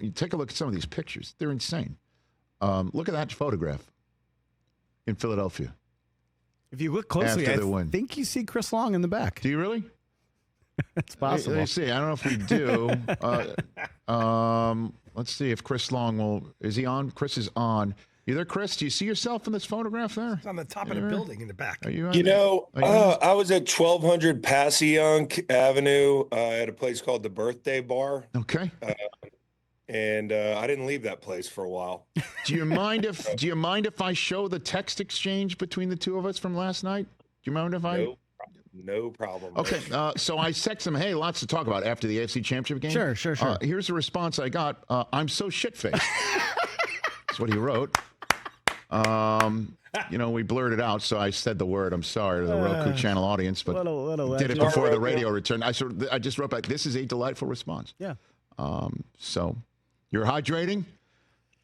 you take a look at some of these pictures. They're insane. Look at that photograph in Philadelphia. If you look closely, After I the win. think you see Chris Long in the back. Do you really? It's possible. Let's see. I don't know if we do. Let's see if Chris Long will. Is he on? Chris is on. You there, Chris? Do you see yourself in this photograph there? It's on the top of the building in the back. Are you on You there? know, I was at 1200 Passyunk Avenue at a place called the Birthday Bar. Okay. And I didn't leave that place for a while. Do you mind if I show the text exchange between the two of us from last night? Do you mind if I? No problem. Okay. So I text him, hey, lots to talk about after the NFC Championship game. Sure. Here's the response I got. I'm so shit-faced. That's what he wrote. We blurred it out, so I said the word. I'm sorry to the Roku channel audience, but did it before the radio return. I just wrote back, this is a delightful response. Yeah. So you're hydrating?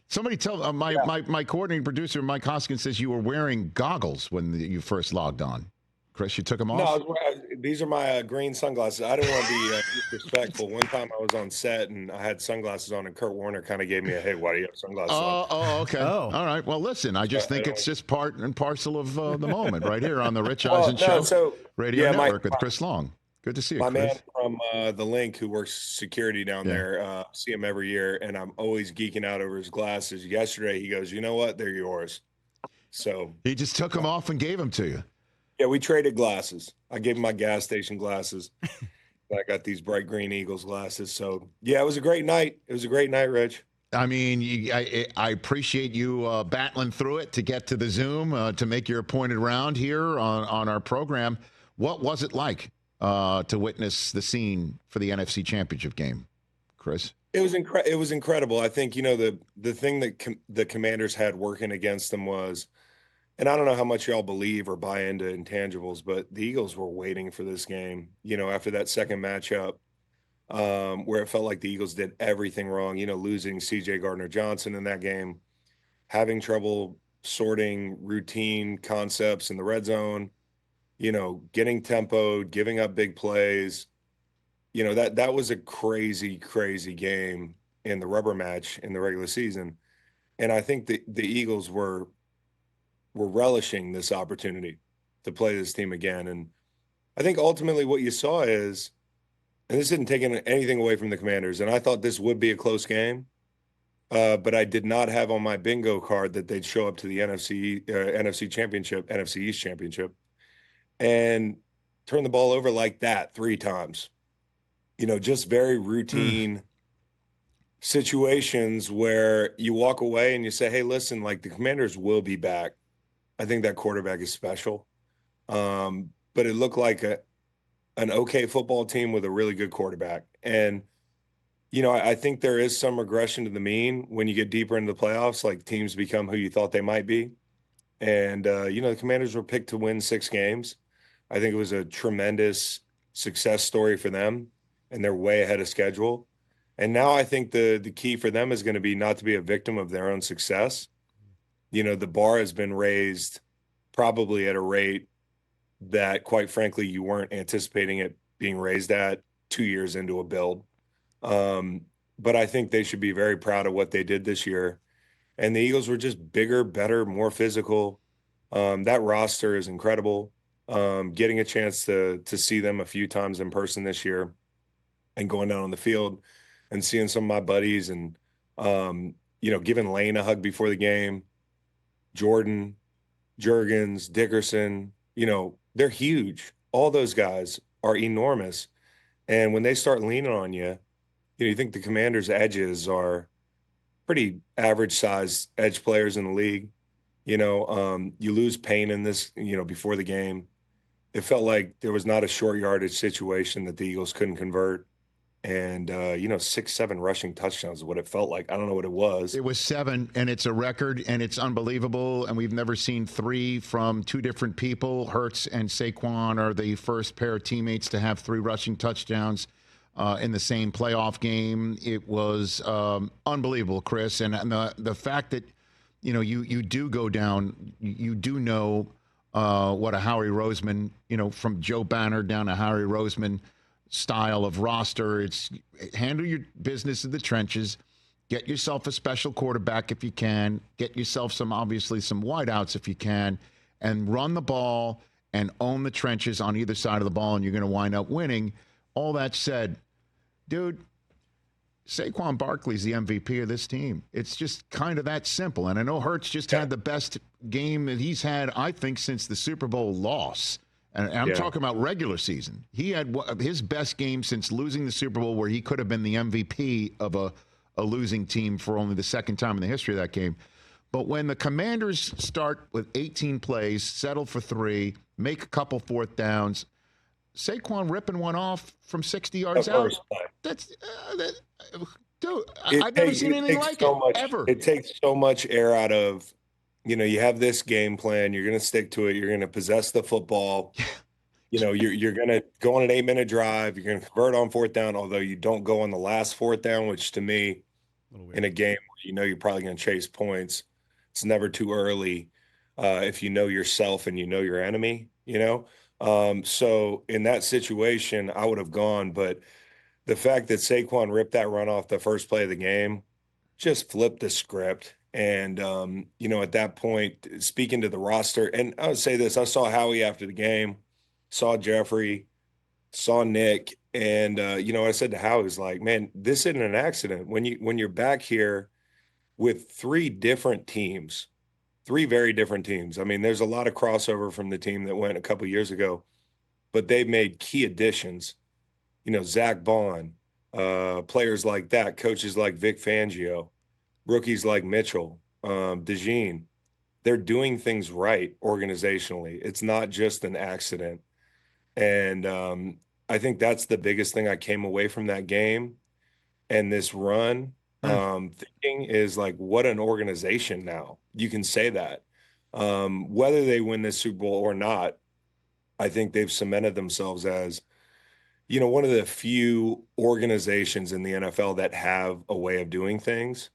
Somebody tell my coordinating producer, Mike Hoskins, says you were wearing goggles when you first logged on. Chris, you took them off? No, these are my green sunglasses. I didn't want to be disrespectful. One time I was on set and I had sunglasses on, and Kurt Warner kind of gave me a, hey, why do you have sunglasses on? Oh, okay. Oh. All right. Well, listen, I just think it's just part and parcel of the moment right here on the Rich Eisen Show Radio Network with Chris Long. Good to see you, my Chris. man from The Link, who works security down there, see him every year, and I'm always geeking out over his glasses. Yesterday, he goes, you know what? They're yours. So he just took them off and gave them to you. Yeah, we traded glasses. I gave him my gas station glasses. I got these bright green Eagles glasses. So, yeah, it was a great night. It was a great night, Rich. I mean, I appreciate you battling through it to get to the Zoom, to make your appointed round here on our program. What was it like to witness the scene for the NFC Championship game, Chris? It was incredible. I think, the thing that the Commanders had working against them was, and I don't know how much y'all believe or buy into intangibles, but the Eagles were waiting for this game, after that second matchup, where it felt like the Eagles did everything wrong, losing C.J. Gardner-Johnson in that game, having trouble sorting routine concepts in the red zone, getting tempoed, giving up big plays. That was a crazy, crazy game in the rubber match in the regular season. And I think the Eagles were relishing this opportunity to play this team again. And I think ultimately what you saw is, and this isn't taking anything away from the Commanders, and I thought this would be a close game, but I did not have on my bingo card that they'd show up to the NFC Championship, NFC East Championship, and turn the ball over like that 3 times. Just very routine situations where you walk away and you say, hey, listen, like the Commanders will be back. I think that quarterback is special. But it looked like an okay football team with a really good quarterback. And, I think there is some regression to the mean when you get deeper into the playoffs, like teams become who you thought they might be. And, the Commanders were picked to win 6 games. I think it was a tremendous success story for them, and they're way ahead of schedule. And now I think the key for them is going to be not to be a victim of their own success. The bar has been raised probably at a rate that, quite frankly, you weren't anticipating it being raised at 2 years into a build. But I think they should be very proud of what they did this year. And the Eagles were just bigger, better, more physical. That roster is incredible. Getting a chance to see them a few times in person this year and going down on the field and seeing some of my buddies and, giving Lane a hug before the game. Jordan, Juergens, Dickerson, they're huge. All those guys are enormous. And when they start leaning on you, you think the Commanders' edges are pretty average-sized edge players in the league. You lose Payne in this, before the game. It felt like there was not a short yardage situation that the Eagles couldn't convert. And, 6-7 rushing touchdowns is what it felt like. I don't know what it was. It was 7, and it's a record, and it's unbelievable. And we've never seen 3 from 2 different people. Hurts and Saquon are the first pair of teammates to have 3 rushing touchdowns in the same playoff game. It was unbelievable, Chris. And the fact that, you do go down, you do know what a Howie Roseman, from Joe Banner down to Howie Roseman style of roster. It's handle your business in the trenches Get yourself a special quarterback if you can. Get yourself obviously some wideouts if you can, and run the ball and own the trenches on either side of the ball, and you're going to wind up winning. All that said, dude, Saquon Barkley's the MVP of this team. It's just kind of that simple. And I know Hurts just had the best game that he's had, I think, since the Super Bowl loss. And I'm talking about regular season. He had his best game since losing the Super Bowl, where he could have been the MVP of a losing team for only the second time in the history of that game. But when the Commanders start with 18 plays, settle for 3, make a couple fourth downs, Saquon ripping one off from 60 yards out. That's dude, I've never seen anything like it ever. It takes so much air out of, you have this game plan. You're going to stick to it. You're going to possess the football. You're going to go on an 8-minute drive. You're going to convert on fourth down, although you don't go on the last fourth down, which to me, in a game where you're probably going to chase points, it's never too early if you know yourself and you know your enemy, So in that situation, I would have gone. But the fact that Saquon ripped that run off the first play of the game just flipped the script. And, at that point, speaking to the roster, and I would say this, I saw Howie after the game, saw Jeffrey, saw Nick, and, I said to Howie, was like, man, this isn't an accident. When you're back here with 3 different teams, 3 very different teams. I mean, there's a lot of crossover from the team that went a couple years ago, but they've made key additions. Zach Bond, players like that, coaches like Vic Fangio, rookies like Mitchell, DeJean. They're doing things right organizationally. It's not just an accident. And I think that's the biggest thing I came away from that game and this run. Thinking is like, what an organization now. You can say that. Whether they win this Super Bowl or not, I think they've cemented themselves as, one of the few organizations in the NFL that have a way of doing things.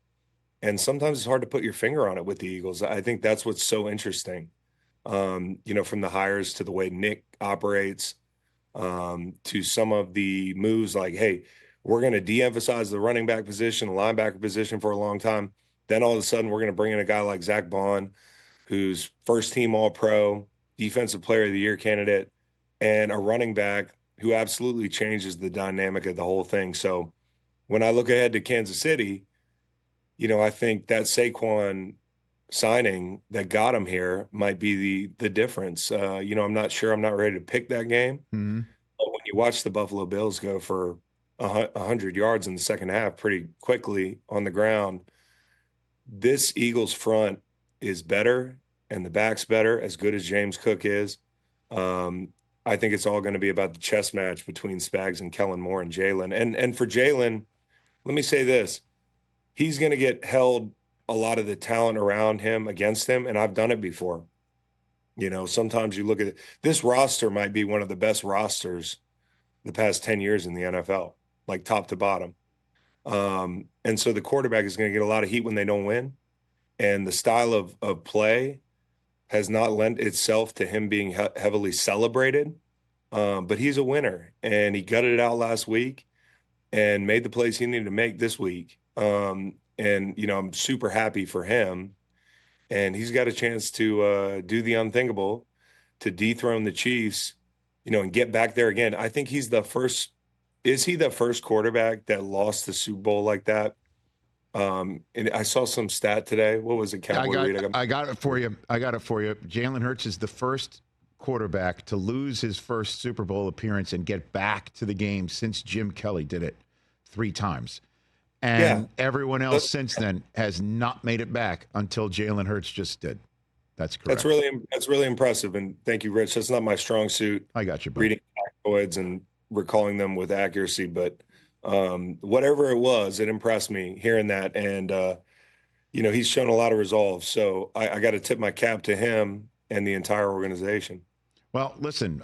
And sometimes it's hard to put your finger on it with the Eagles. I think that's what's so interesting, from the hires to the way Nick operates, to some of the moves like, hey, we're going to de-emphasize the running back position, the linebacker position for a long time. Then all of a sudden, we're going to bring in a guy like Zach Bond, who's first-team All-Pro, Defensive Player of the Year candidate, and a running back who absolutely changes the dynamic of the whole thing. So when I look ahead to Kansas City, I think that Saquon signing that got him here might be the difference. I'm not sure. I'm not ready to pick that game. Mm-hmm. But when you watch the Buffalo Bills go for 100 yards in the second half pretty quickly on the ground, this Eagles front is better and the back's better, as good as James Cook is. I think it's all going to be about the chess match between Spags and Kellen Moore and Jalen. And for Jalen, let me say this. He's going to get held a lot of the talent around him against him, and I've done it before. Sometimes you look at it. This roster might be one of the best rosters the past 10 years in the NFL, like top to bottom. And so the quarterback is going to get a lot of heat when they don't win. And the style of play has not lent itself to him being heavily celebrated. But he's a winner, and he gutted it out last week and made the plays he needed to make this week. I'm super happy for him. And he's got a chance to do the unthinkable, to dethrone the Chiefs, and get back there again. I think he's the first. Is he the first quarterback that lost the Super Bowl like that? And I saw some stat today. What was it, Cowboy? I got it for you. Jalen Hurts is the first quarterback to lose his first Super Bowl appearance and get back to the game since Jim Kelly did it 3 times. And everyone else since then has not made it back until Jalen Hurts just did. That's correct. That's really impressive. And thank you, Rich. That's not my strong suit. I got you, buddy. Reading factoids and recalling them with accuracy, but whatever it was, it impressed me hearing that. And he's shown a lot of resolve. So I got to tip my cap to him and the entire organization. Well, listen,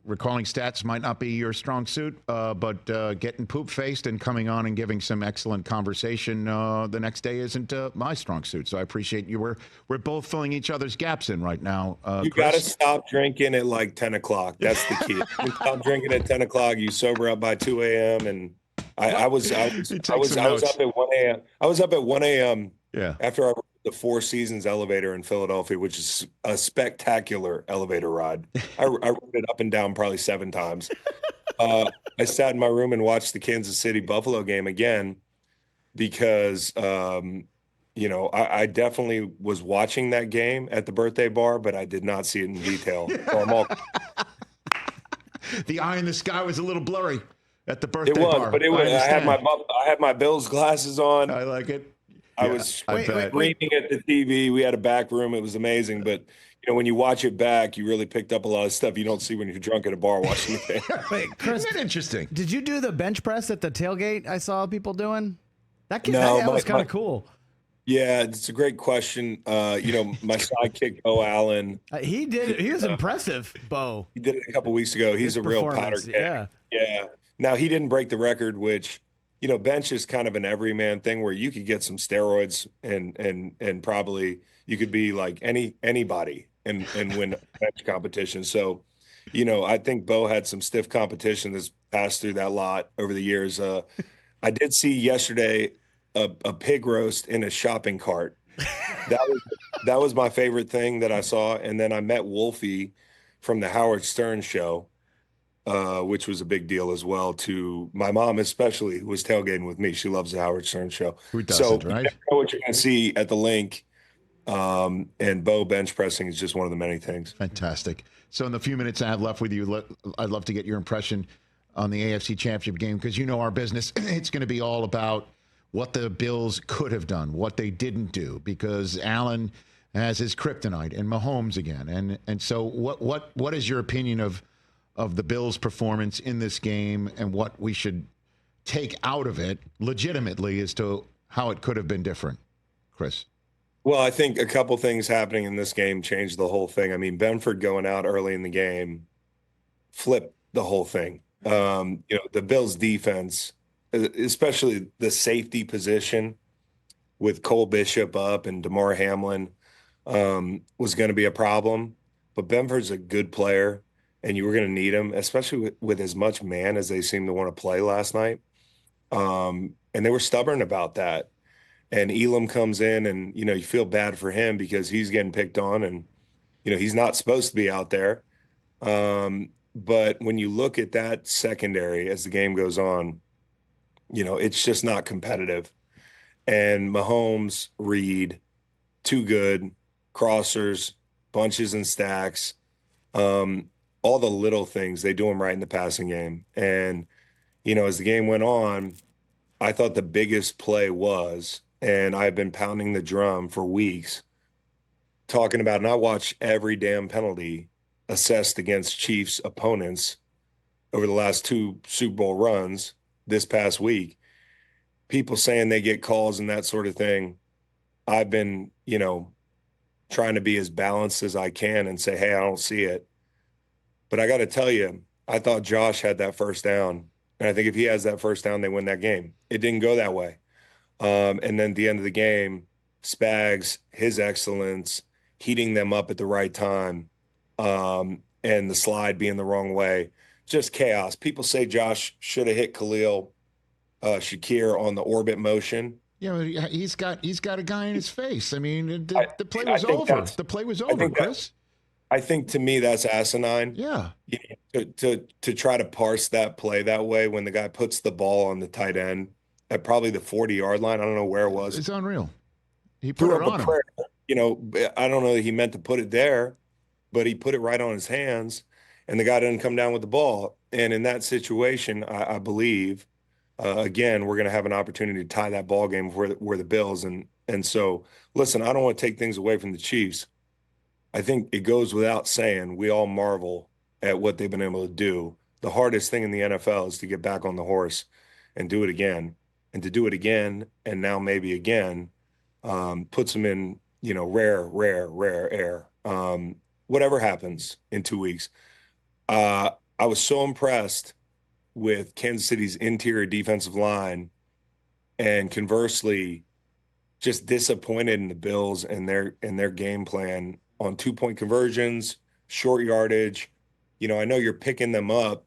recalling stats might not be your strong suit, but getting poop-faced and coming on and giving some excellent conversation the next day isn't my strong suit. So I appreciate you. We're both filling each other's gaps in right now. You got to stop drinking at like 10 o'clock. That's the key. You stop drinking at 10 o'clock, you sober up by 2 a.m., and I was up at 1 a.m. I was up at 1 a.m. Yeah. After I rode the Four Seasons elevator in Philadelphia, which is a spectacular elevator ride. I rode it up and down probably 7 times. I sat in my room and watched the Kansas City Buffalo game again because, I definitely was watching that game at the birthday bar, but I did not see it in detail. So the eye in the sky was a little blurry at the birthday it was, bar. but it was. I had my Bills glasses on. I like it. I was screaming at the TV. We had a back room. It was amazing. But, when you watch it back, you really picked up a lot of stuff you don't see when you're drunk at a bar watching the game. Wait, Chris, isn't that interesting? Did you do the bench press at the tailgate I saw people doing? That was kind of cool. Yeah, it's a great question. My sidekick, Bo Allen. He did. He was impressive, Bo. He did it a couple weeks ago. He's a real powder keg. Yeah. Now, he didn't break the record, which – bench is kind of an everyman thing where you could get some steroids and probably you could be like anybody and win a bench competition. So, I think Bo had some stiff competition that's passed through that lot over the years. I did see yesterday a pig roast in a shopping cart. That was my favorite thing that I saw. And then I met Wolfie from the Howard Stern show. Which was a big deal as well to my mom, especially, who was tailgating with me. She loves the Howard Stern show. Who doesn't, right? You know what you're going to see at the link. And Bo bench pressing is just one of the many things. Fantastic. So in the few minutes I have left with you, I'd love to get your impression on the AFC Championship game because our business. It's going to be all about what the Bills could have done, what they didn't do, because Allen has his kryptonite and Mahomes again. And so what is your opinion of the Bills' performance in this game and what we should take out of it legitimately as to how it could have been different, Chris? Well, I think a couple things happening in this game changed the whole thing. I mean, Benford going out early in the game flipped the whole thing. The Bills' defense, especially the safety position with Cole Bishop up and DeMar Hamlin, was going to be a problem. But Benford's a good player. And you were going to need him, especially with as much man as they seemed to want to play last night. And they were stubborn about that. And Elam comes in and, you feel bad for him because he's getting picked on and, he's not supposed to be out there. But when you look at that secondary as the game goes on, it's just not competitive. And Mahomes, Reed, too good, crossers, bunches and stacks. All the little things, they do them right in the passing game. And, as the game went on, I thought the biggest play was, and I've been pounding the drum for weeks, talking about, and I watch every damn penalty assessed against Chiefs opponents over the last 2 Super Bowl runs this past week. People saying they get calls and that sort of thing. I've been, trying to be as balanced as I can and say, hey, I don't see it. But I got to tell you, I thought Josh had that first down. And I think if he has that first down, they win that game. It didn't go that way. And then at the end of the game, Spags, his excellence, heating them up at the right time, and the slide being the wrong way. Just chaos. People say Josh should have hit Khalil Shakir on the orbit motion. Yeah, he's got a guy in his face. I mean, the play was over. The play was over, Chris. I think to me that's asinine. Yeah. To try to parse that play that way when the guy puts the ball on the tight end at probably the 40-yard line. I don't know where it was. It's unreal. He put it on him. I don't know that he meant to put it there, but he put it right on his hands, and the guy didn't come down with the ball. And in that situation, I believe, again, we're going to have an opportunity to tie that ball game where the Bills. And so, listen, I don't want to take things away from the Chiefs. I think it goes without saying, we all marvel at what they've been able to do. The hardest thing in the NFL is to get back on the horse and do it again. And to do it again, and now maybe again, puts them in, rare air. Whatever happens in 2 weeks. I was so impressed with Kansas City's interior defensive line, and conversely, just disappointed in the Bills and their game plan on 2-point conversions, short yardage. I know you're picking them up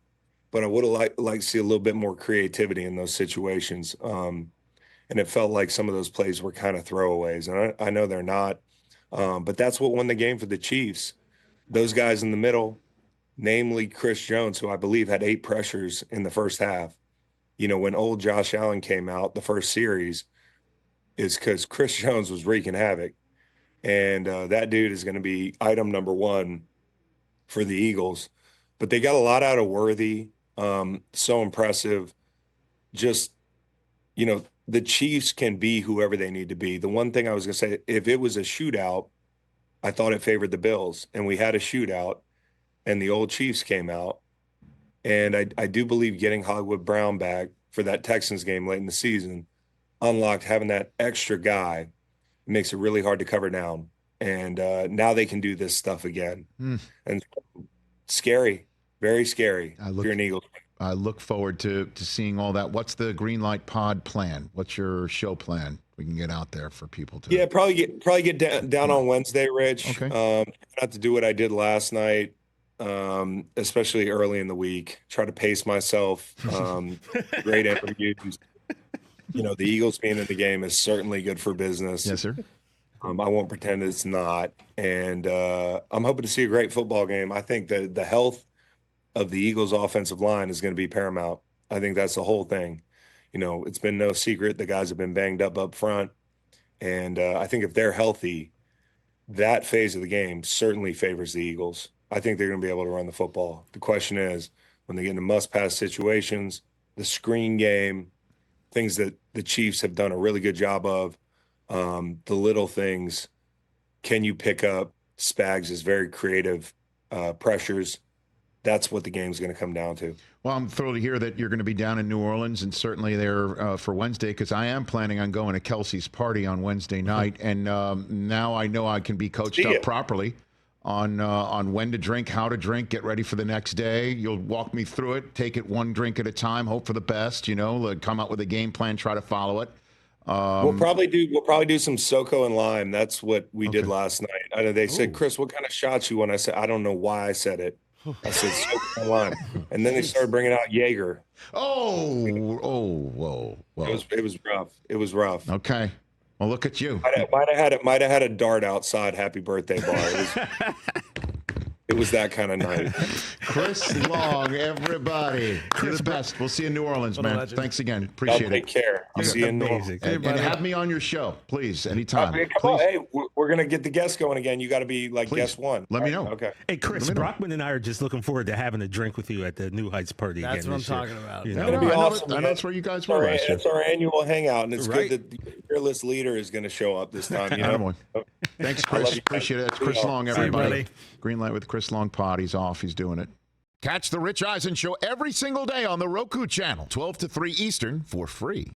but I would have liked to see a little bit more creativity in those situations. And it felt like some of those plays were kind of throwaways, and I know they're not, but that's what won the game for the Chiefs. Those guys in the middle, namely Chris Jones, who I believe had 8 pressures in the first half. You know, when old Josh Allen came out, the first series is because Chris Jones was wreaking havoc. And that dude is going to be item number 1 for the Eagles. But they got a lot out of Worthy. So impressive. Just, you know, the Chiefs can be whoever they need to be. The one thing I was going to say, if it was a shootout, I thought it favored the Bills. And we had a shootout, and the old Chiefs came out. And I do believe getting Hollywood Brown back for that Texans game late in the season unlocked having that extra guy. It makes it really hard to cover down. And now they can do this stuff again. And scary, very scary if you're an Eagles fan. I look forward to seeing all that. What's the Greenlight Pod plan? What's your show plan? We can get out there for people to. Yeah, probably get down on Wednesday, Rich. Okay. Not to do what I did last night. Especially early in the week, try to pace myself. Great interviews. You know, the Eagles being in the game is certainly good for business. Yes, sir. I won't pretend it's not. And I'm hoping to see a great football game. I think that the health of the Eagles offensive line is going to be paramount. I think that's the whole thing. You know, it's been no secret the guys have been banged up front. And I think if they're healthy, that phase of the game certainly favors the Eagles. I think they're going to be able to run the football. The question is, when they get into must-pass situations, the screen game, things that the Chiefs have done a really good job of, the little things, can you pick up Spags' very creative pressures? That's what the game's going to come down to. Well, I'm thrilled to hear that you're going to be down in New Orleans and certainly there for Wednesday, because I am planning on going to Kelsey's party on Wednesday night. And now I know I can be coached up properly on when to drink, how to drink, get ready for the next day. You'll walk me through it, take it one drink at a time, hope for the best, you know, come up with a game plan, try to follow it. We'll probably do some SoCo and lime. That's what we did last night. I know they said, Chris, what kind of shots you want? I said, I don't know why I said it. I said SoCo and lime. And then they started bringing out Jaeger. Whoa. It was rough. It was rough. Okay. Well, look at you. Might have had a dart outside happy birthday bar. It was that kind of night. Chris Long, everybody. You're the best. We'll see you in New Orleans, man. Thanks again. Appreciate it. Take care. I'll see you in New Orleans. And have me on your show, please, anytime. Come on. Hey, we're going to get the guests going again. You got to be like guest one. Let me know. Okay. Hey, Chris, Brockman and I are just looking forward to having a drink with you at the New Heights party again. That's what I'm talking about. You It's know? going to be awesome. I know that's where you guys were last year. It's our annual hangout, and it's good that the fearless leader is going to show up this time. You know? Thanks, Chris. Appreciate it. It's Chris Long, everybody. buddy. Greenlight with Chris Long pod. He's off. He's doing it. Catch the Rich Eisen Show every single day on the Roku channel, 12 to 3 Eastern, for free.